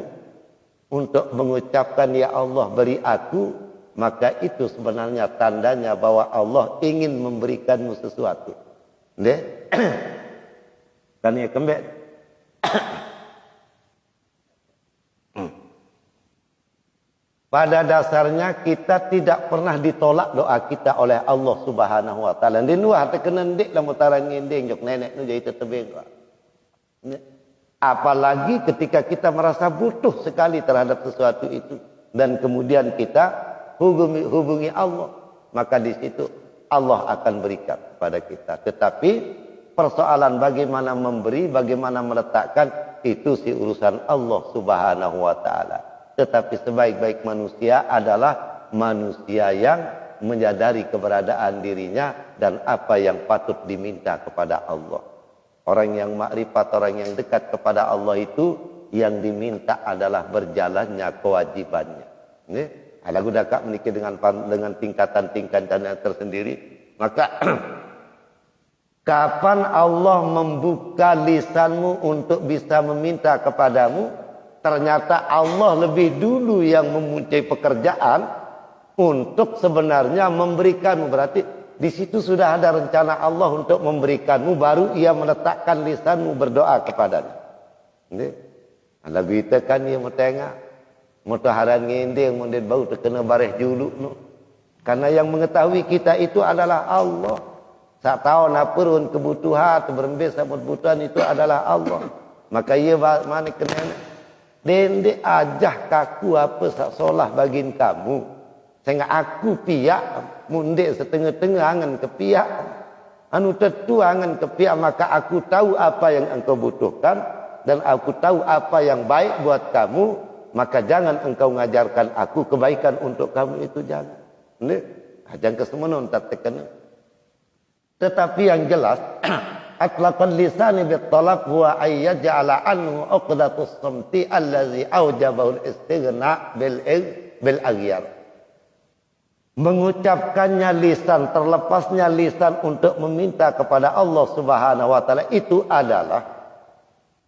untuk mengucapkan ya Allah beri aku, maka itu sebenarnya tandanya bahwa Allah ingin memberikanmu sesuatu. Nggih? Kan ya kembek. Pada dasarnya kita tidak pernah ditolak doa kita oleh Allah Subhanahu wa taala. Di luar terkena ndik lah mutaran ngending jok nenek nu jadi tetebeng. Apalagi ketika kita merasa butuh sekali terhadap sesuatu itu dan kemudian kita hubungi Allah, maka di situ Allah akan berikan kepada kita. Tetapi persoalan bagaimana memberi, bagaimana meletakkan, itu si urusan Allah Subhanahu wa taala. Tetapi sebaik-baik manusia adalah manusia yang menyadari keberadaan dirinya dan apa yang patut diminta kepada Allah. Orang yang makrifat, orang yang dekat kepada Allah itu yang diminta adalah berjalannya kewajibannya. Ini lagu dakak menikah dengan tingkatan-tingkatan yang tersendiri. Maka kapan Allah membuka lisanmu untuk bisa meminta kepadamu, ternyata Allah lebih dulu yang mempunyai pekerjaan untuk sebenarnya memberikanmu. Berarti di situ sudah ada rencana Allah untuk memberikanmu, baru ia meletakkan lisanmu berdoa kepadanya. Ini lebih tekan ia tengah mutaharan ngending mundir bau terkena bareh juluk no. Karena yang mengetahui kita itu adalah Allah. Sak tahu napurun kebutuhan berembes sama kebutuhan itu adalah Allah. Maka ia mana kena dende ajah kaku apa sak solah bagin kamu, sehingga aku piak mundik setengah-tengah angan ke piak, anu tentu angan ke piak, maka aku tahu apa yang engkau butuhkan dan aku tahu apa yang baik buat kamu, maka jangan engkau mengajarkan aku kebaikan untuk kamu itu, jangan. Ini jangan kesemenon tak tekan. Tetapi yang jelas atlaqal lisani bit talab huwa ay yaj'ala anhu uqdatus samti allazi aujabahu al-istighna bil aghyar. Mengucapkannya lisan, terlepasnya lisan untuk meminta kepada Allah Subhanahu wa taala itu adalah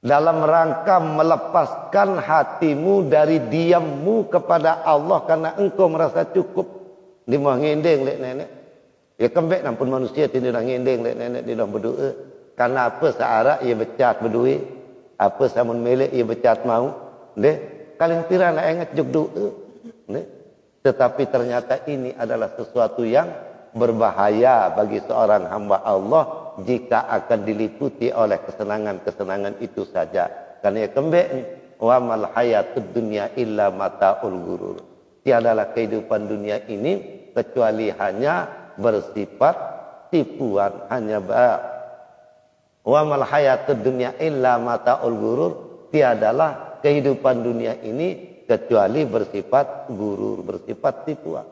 dalam rangka melepaskan hatimu dari diammu kepada Allah karena engkau merasa cukup. Di mah ngendeng lek nenek. Ya kembek nampun manusia tidak ngendeng lek nenek di dalam berdoa. Karena apa searak ia becat berduit, apa samun melek ia becat mau, deh kalian kira nak ingat juk doa, deh. Tetapi ternyata ini adalah sesuatu yang berbahaya bagi seorang hamba Allah jika akan diliputi oleh kesenangan-kesenangan itu saja. Karena ia kembek wa mal hayatud dunya illa mataul ghurur. Tiadalah kehidupan dunia ini kecuali hanya bersifat tipuan, hanya wa mal hayatud dunya illa mataul ghurur. Tiadalah kehidupan dunia ini kecuali bersifat gurur, bersifat tipuan.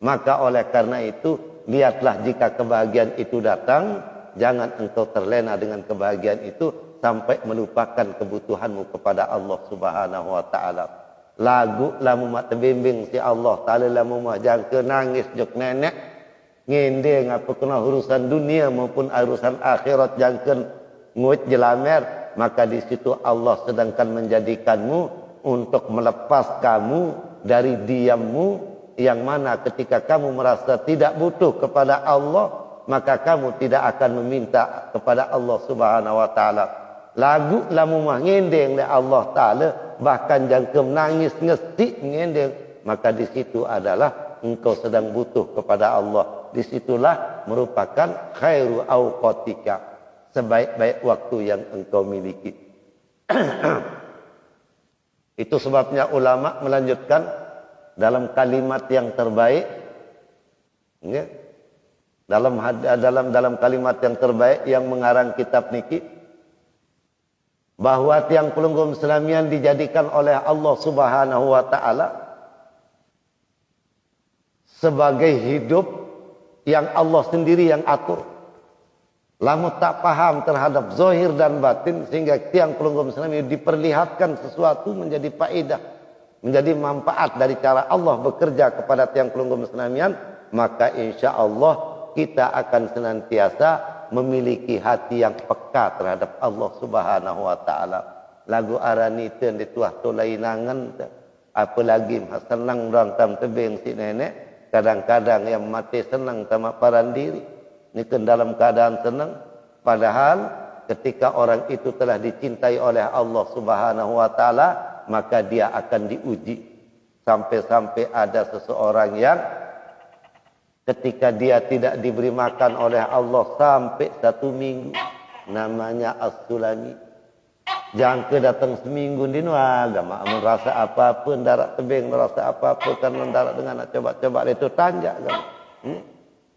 Maka oleh karena itu, lihatlah jika kebahagiaan itu datang, jangan engkau terlena dengan kebahagiaan itu sampai melupakan kebutuhanmu kepada Allah Subhanahu wa taala. Lagu lamu mak terbimbing si Allah taala lamu mak jangan ke nangis jok nenek ngendeng apa kena urusan dunia maupun urusan akhirat jangan nguit jelamer, maka di situ Allah sedangkan menjadikanmu untuk melepas kamu dari diammu yang mana ketika kamu merasa tidak butuh kepada Allah, maka kamu tidak akan meminta kepada Allah Subhanahu wa taala. Lagu lamu mah ngendeng le Allah taala, bahkan jangkem nangis ngestik ngendeng, maka di situ adalah engkau sedang butuh kepada Allah. Disitulah merupakan khairu awqatika, sebaik-baik waktu yang engkau miliki. Itu sebabnya ulama melanjutkan dalam kalimat yang terbaik, ya, dalam kalimat yang terbaik yang mengarang kitab niki, bahwa tiang pelunggung Islamian dijadikan oleh Allah Subhanahu wa taala sebagai hidup yang Allah sendiri yang atur. Lamu tak paham terhadap zahir dan batin, sehingga tiang pelunggung Islamian diperlihatkan sesuatu menjadi faedah, menjadi manfaat dari cara Allah bekerja kepada tiang pelunggung Islamian, maka insya Allah kita akan senantiasa memiliki hati yang peka terhadap Allah Subhanahu wa taala. Lagu arani ten dituah tolainangan Apalagi senang orang tam tebing si nenek. Kadang-kadang yang mati senang sama paran diri. Ini kan dalam keadaan senang. Padahal ketika orang itu telah dicintai oleh Allah Subhanahu wa taala, maka dia akan diuji. Sampai-sampai ada seseorang yang ketika dia tidak diberi makan oleh Allah sampai 1 minggu. Namanya As-Sulami. Jangan ke datang seminggu di agama merasa apa-apa, darat tebing merasa apa-apa karena darat dengan nak coba-coba itu tanjak kan.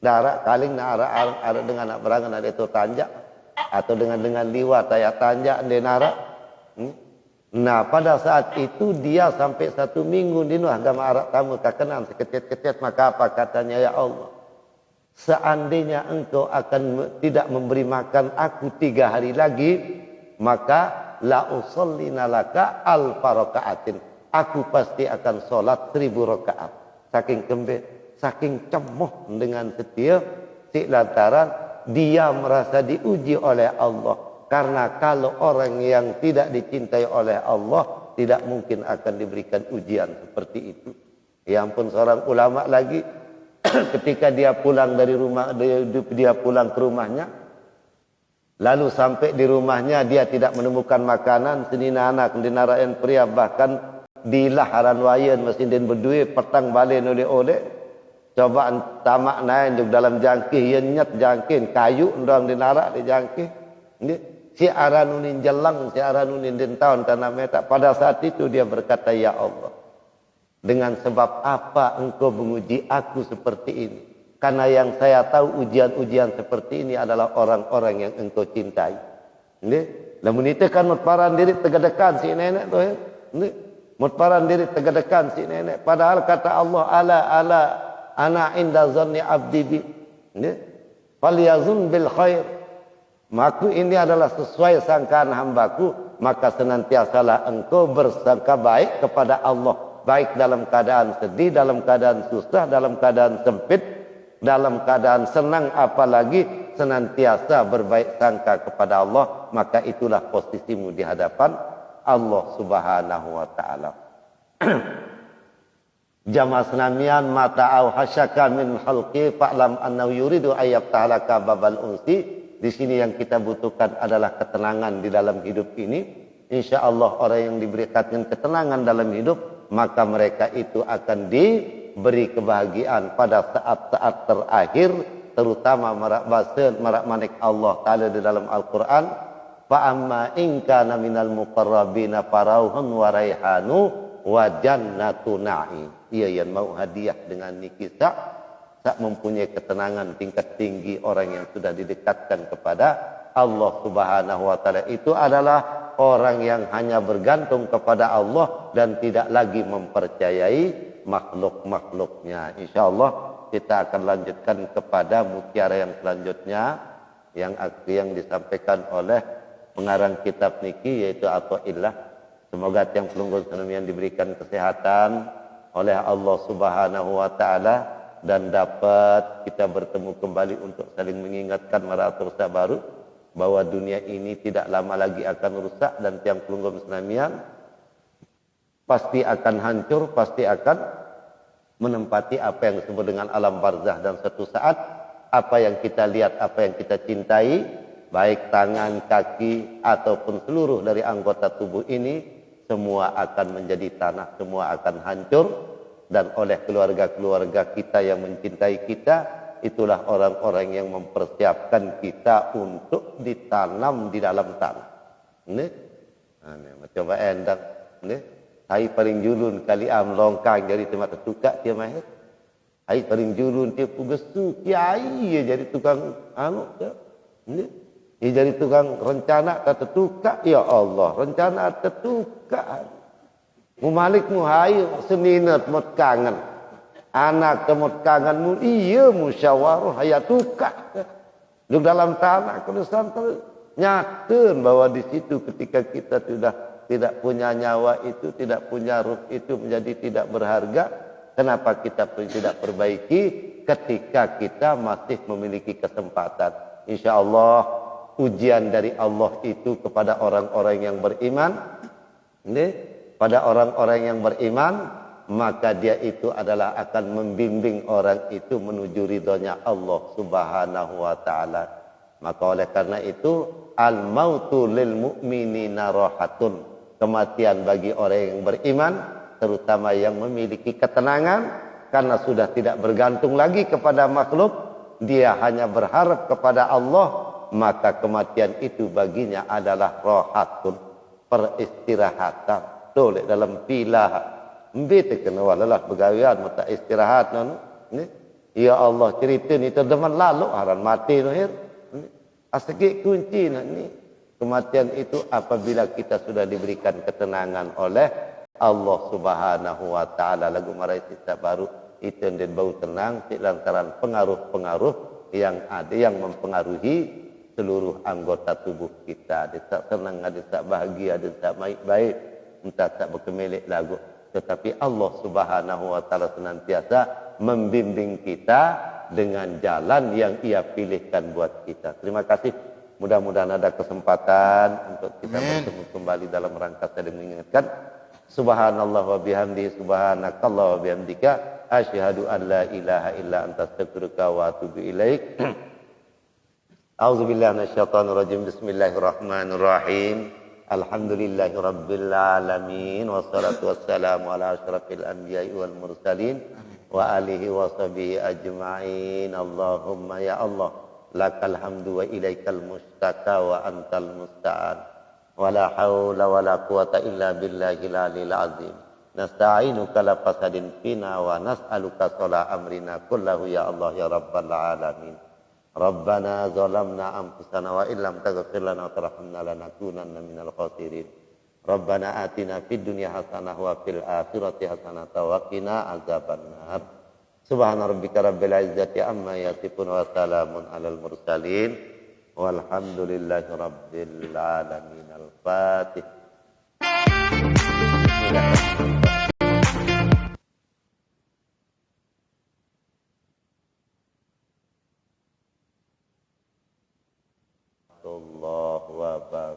Darat kaling nak arah dengan nak berangan ada itu tanjak atau dengan liwat ayat tanjak di narak. Nah, pada saat itu dia sampai 1 minggu di agama Arab tamu kakenan sekecet-kecet, maka apa katanya, ya Allah, seandainya engkau akan tidak memberi makan aku 3 hari lagi, maka la usallina laka alfa rakaatin. Aku pasti akan sholat 1000 rakaat. Saking gembira, saking cemoh dengan setia, si lantaran dia merasa diuji oleh Allah. Karena kalau orang yang tidak dicintai oleh Allah, tidak mungkin akan diberikan ujian seperti itu. Ya ampun, seorang ulama lagi ketika dia pulang dari rumah, dia pulang ke rumahnya, lalu sampai di rumahnya dia tidak menemukan makanan, senina anak di narayan pria, bahkan di laharan wayan mesin den berduit petang balik oleh cobaan tamak naik duk dalam jangkih, ia nyat jangkih kayu ndang di narak di jangkih. Si aranunin jelang, si aranunin den tahun tanah meta. Pada saat itu dia berkata, ya Allah, dengan sebab apa engkau menguji aku seperti ini? Karena yang saya tahu ujian-ujian seperti ini adalah orang-orang yang engkau cintai. Lamun itu kan mutparan diri tegadekan si nenek tu. Mutparan diri tegadekan si nenek. Padahal kata Allah, ala ana inda zanni abdi bi. Falyazun bil khair. Maka ini adalah sesuai sangkaan hambaku, maka senantiasalah engkau bersangka baik kepada Allah. Baik dalam keadaan sedih, dalam keadaan susah, dalam keadaan sempit, dalam keadaan senang, apalagi senantiasa berbaik sangka kepada Allah. Maka itulah posisimu di hadapan Allah Subhanahu wa ta'ala. Jamaah senamian mata'au hasyaka min khalqi fa'lam annahu yuridu ayyab ta'alaka babal unsi. Di sini yang kita butuhkan adalah ketenangan di dalam hidup ini. Insya Allah orang yang diberikan ketenangan dalam hidup, maka mereka itu akan diberi kebahagiaan pada saat-saat terakhir, terutama marak manik Allah Ta'ala di dalam Al-Quran. Fa'amma inkana minal muqarrabina farauhun wa raihanu wa jannatu na'i. Ia yang mau hadiah dengan nikisah, tak mempunyai ketenangan tingkat tinggi, orang yang sudah didekatkan kepada Allah Subhanahu wa ta'ala. Itu adalah orang yang hanya bergantung kepada Allah dan tidak lagi mempercayai makhluk-makhluknya. InsyaAllah kita akan lanjutkan kepada mutiara yang selanjutnya yang disampaikan oleh pengarang kitab niki, yaitu Athaillah. Semoga tiang pelunggur senamian diberikan kesehatan oleh Allah Subhanahu wa ta'ala, dan dapat kita bertemu kembali untuk saling mengingatkan maratur baru bahwa dunia ini tidak lama lagi akan rusak, dan tiang pelunggur senamian pasti akan hancur, pasti akan menempati apa yang disebut dengan alam barzah. Dan suatu saat apa yang kita lihat, apa yang kita cintai, baik tangan, kaki ataupun seluruh dari anggota tubuh ini, semua akan menjadi tanah, semua akan hancur. Dan oleh keluarga-keluarga kita yang mencintai kita, itulah orang-orang yang mempersiapkan kita untuk ditanam di dalam tanah. Ini coba endang. Hai paling julun kali am longkang jadi tempat tukak dia mahir. Hai paling julun dia pugesu kiai ya jadi tukang anu ya. Dia jadi tukang rencana kata tukak, ya Allah, rencana tetukak. Mumalik muhayu seninat mut kangen. Anak temut kangen mu iya musyawarah hayatuka. Duduk dalam tanah kedusan nyaten bahwa di situ ketika kita sudah tidak punya nyawa itu, tidak punya ruh itu menjadi tidak berharga. Kenapa kita tidak perbaiki ketika kita masih memiliki kesempatan? InsyaAllah ujian dari Allah itu kepada orang-orang yang beriman. Ini pada orang-orang yang beriman, maka dia itu adalah akan membimbing orang itu menuju ridhonya Allah Subhanahu wa taala. Maka oleh karena itu, al-mautu lil mu'minina rahatun. Kematian bagi orang yang beriman, terutama yang memiliki ketenangan karena sudah tidak bergantung lagi kepada makhluk, dia hanya berharap kepada Allah, maka kematian itu baginya adalah rahatun, peristirahatan. Tolek dalam pilah mbete kena walalah begawian mata istirahat ni. Ya Allah cerita ni terdeman lalu haran mati no hir. Asik kunci ni. Kematian itu apabila kita sudah diberikan ketenangan oleh Allah Subhanahu wa taala. Lagu marai kita baru itu dan bau tenang di lantaran pengaruh-pengaruh yang ada yang mempengaruhi seluruh anggota tubuh kita. Ada tak tenang, ada tak bahagia, ada tak baik-baik, entah tak berkemilik lagu. Tetapi Allah Subhanahu wa taala senantiasa membimbing kita dengan jalan yang Ia pilihkan buat kita. Terima kasih. Mudah-mudahan ada kesempatan untuk kita bertemu kembali dalam rangka saling mengingatkan. Subhanallah wa bihamdihi, subhanakallah wa bihamdika, asyhadu an la ilaha illa anta, astaghfiruka wa atubu ilaik. A'udzubillahi minasyaitonir rajim. Bismillahirrahmanirrahim. Alhamdulillahirabbil alamin, wassalatu wassalamu ala asyrafil anbiya'i wal mursalin wa alihi wa sahbihi ajma'in. Allahumma ya Allah, lakal hamdu wa ilaikal mustaka wa antal musta'an. Wala haula wala quwata illa billahil aliyil azim. Nasta'inuka la fasadin fina wa nas'aluka shala amrina kullahu ya Allah ya rabbal alamin. Rabbana zalamna anfusana wa illam taghfir lana wa tarhamna lanakunanna minal khasirin. Rabbana atina fid dunya hasanah wa fil akhirati hasanah wa qina azabannar. Subhana rabbika rabbil izzati amma yasifun wa salamun alal mursalin walhamdulillahi rabbil alamin. Al-Fatih. Allahu Akbar.